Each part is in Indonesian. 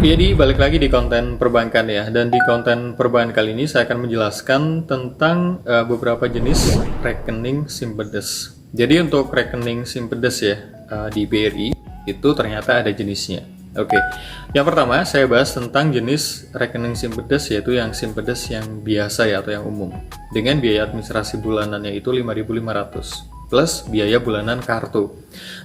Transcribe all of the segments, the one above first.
Jadi balik lagi di konten perbankan ya, dan di konten perbankan kali ini saya akan menjelaskan tentang beberapa jenis rekening Simpedes. Jadi untuk rekening Simpedes ya di BRI itu ternyata ada jenisnya. Oke, yang pertama saya bahas tentang jenis rekening Simpedes, yaitu yang Simpedes yang biasa ya atau yang umum dengan biaya administrasi bulanannya itu 5.500 plus biaya bulanan kartu.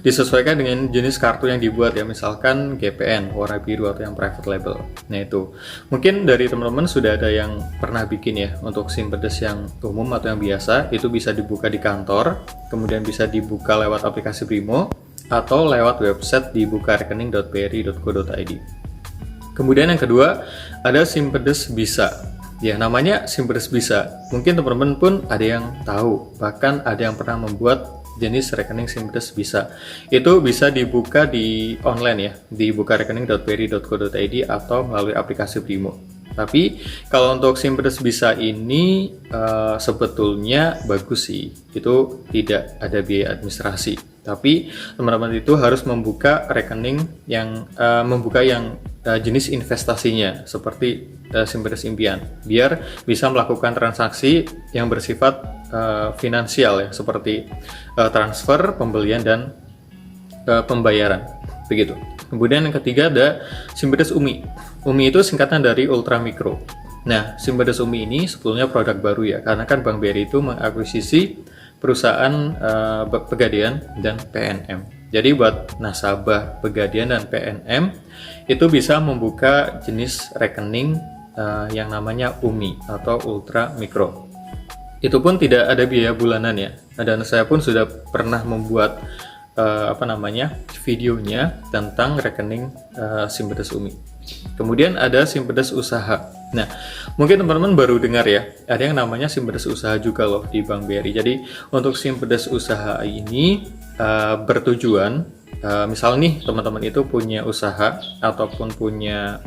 Disesuaikan dengan jenis kartu yang dibuat ya, misalkan GPN, warna biru atau yang private label. Nah itu, mungkin dari teman-teman sudah ada yang pernah bikin ya untuk Simpedes yang umum atau yang biasa, itu bisa dibuka di kantor, kemudian bisa dibuka lewat aplikasi Brimo, atau lewat website di bukarekening.bri.co.id. Kemudian yang kedua, ada Simpedes Bisa. Ya, namanya Simpedes Bisa. Mungkin teman-teman pun ada yang tahu, bahkan ada yang pernah membuat jenis rekening Simpedes Bisa. Itu bisa dibuka di online ya, di bukarekening.bri.co.id atau melalui aplikasi Brimo. Tapi kalau untuk Simpedes Bisa ini sebetulnya bagus sih, itu tidak ada biaya administrasi. Tapi teman-teman itu harus membuka rekening yang jenis investasinya seperti Simpedes Impian, biar bisa melakukan transaksi yang bersifat finansial ya, seperti transfer, pembelian dan pembayaran begitu. Kemudian yang ketiga ada Simpedes Umi. Umi itu singkatan dari Ultra Mikro. Nah, Simpedes Umi ini sebetulnya produk baru ya, karena kan Bank BRI itu mengakuisisi perusahaan Pegadaian dan PNM. Jadi buat nasabah Pegadaian dan PNM itu bisa membuka jenis rekening yang namanya UMI atau Ultra Mikro. Itu pun tidak ada biaya bulanan ya. Dan saya pun sudah pernah membuat videonya tentang rekening Simpedes Umi. Kemudian ada Simpedes Usaha. Nah, mungkin teman-teman baru dengar ya, ada yang namanya Simpedes Usaha juga loh di Bank BRI. Jadi untuk Simpedes Usaha ini bertujuan, misal nih teman-teman itu punya usaha ataupun punya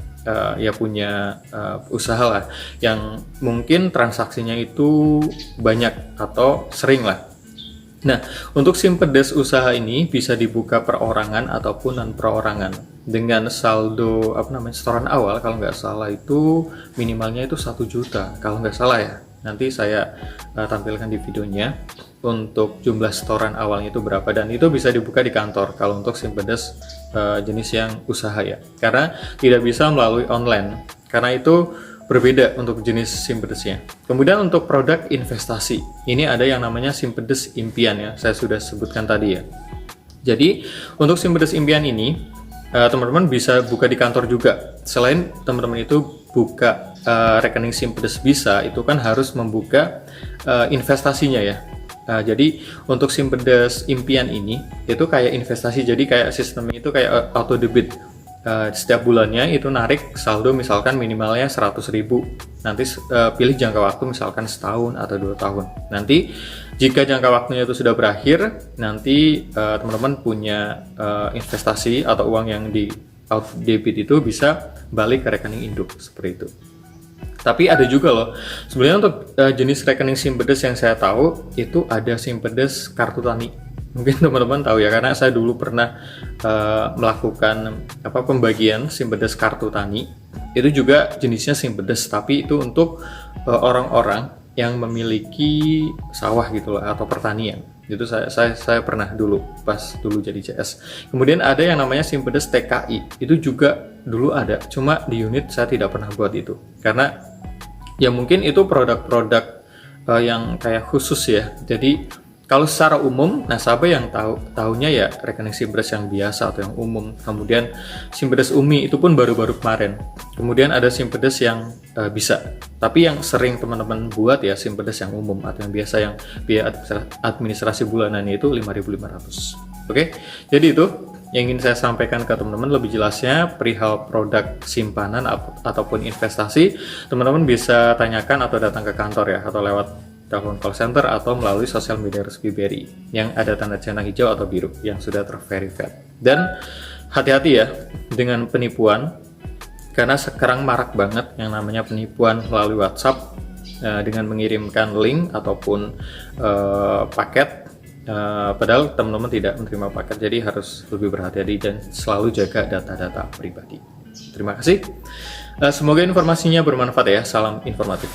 usaha lah yang mungkin transaksinya itu banyak atau sering lah. Nah, untuk Simpedes Usaha ini bisa dibuka perorangan ataupun non perorangan dengan saldo setoran awal kalau nggak salah itu minimalnya itu 1 juta kalau nggak salah ya. Nanti saya tampilkan di videonya untuk jumlah setoran awalnya itu berapa, dan itu bisa dibuka di kantor kalau untuk Simpedes jenis yang usaha ya, karena tidak bisa melalui online, karena itu berbeda untuk jenis Simpedesnya. Kemudian untuk produk investasi, ini ada yang namanya Simpedes Impian ya, saya sudah sebutkan tadi ya. Jadi untuk Simpedes Impian ini, teman-teman bisa buka di kantor juga. Selain teman-teman itu buka rekening Simpedes Bisa, itu kan harus membuka investasinya ya. Jadi untuk Simpedes Impian ini, itu kayak investasi, jadi kayak sistemnya itu kayak auto debit. Setiap bulannya itu narik saldo misalkan minimalnya 100.000, nanti pilih jangka waktu misalkan setahun atau 2 tahun. Nanti jika jangka waktunya itu sudah berakhir, nanti teman-teman punya investasi atau uang yang di auto debit itu bisa balik ke rekening induk seperti itu. Tapi ada juga loh, sebenarnya untuk jenis rekening Simpedes yang saya tahu itu ada Simpedes Kartu Tani. Mungkin teman-teman tahu ya, karena saya dulu pernah melakukan pembagian Simpedes Kartu Tani. Itu juga jenisnya Simpedes, tapi itu untuk orang-orang yang memiliki sawah gitu loh, atau pertanian. Itu saya pernah dulu pas dulu jadi CS. Kemudian ada yang namanya Simpedes TKI. Itu juga dulu ada, cuma di unit saya tidak pernah buat itu. Karena ya mungkin itu produk-produk yang kayak khusus ya. Jadi kalau secara umum, nasabah yang tahunya ya rekening Simpedes yang biasa atau yang umum. Kemudian Simpedes Umi itu pun baru-baru kemarin. Kemudian ada Simpedes yang bisa. Tapi yang sering teman-teman buat ya Simpedes yang umum atau yang biasa, yang biaya administrasi bulanannya itu 5.500. Oke, jadi itu yang ingin saya sampaikan ke teman-teman lebih jelasnya perihal produk simpanan ataupun investasi. Teman-teman bisa tanyakan atau datang ke kantor ya, atau lewat telepon call center atau melalui sosial media resmi BRI yang ada tanda centang hijau atau biru yang sudah terverified. Dan hati-hati ya dengan penipuan, karena sekarang marak banget yang namanya penipuan melalui WhatsApp dengan mengirimkan link ataupun paket, padahal teman-teman tidak menerima paket. Jadi harus lebih berhati-hati dan selalu jaga data-data pribadi. Terima kasih. Semoga informasinya bermanfaat ya. Salam informatif.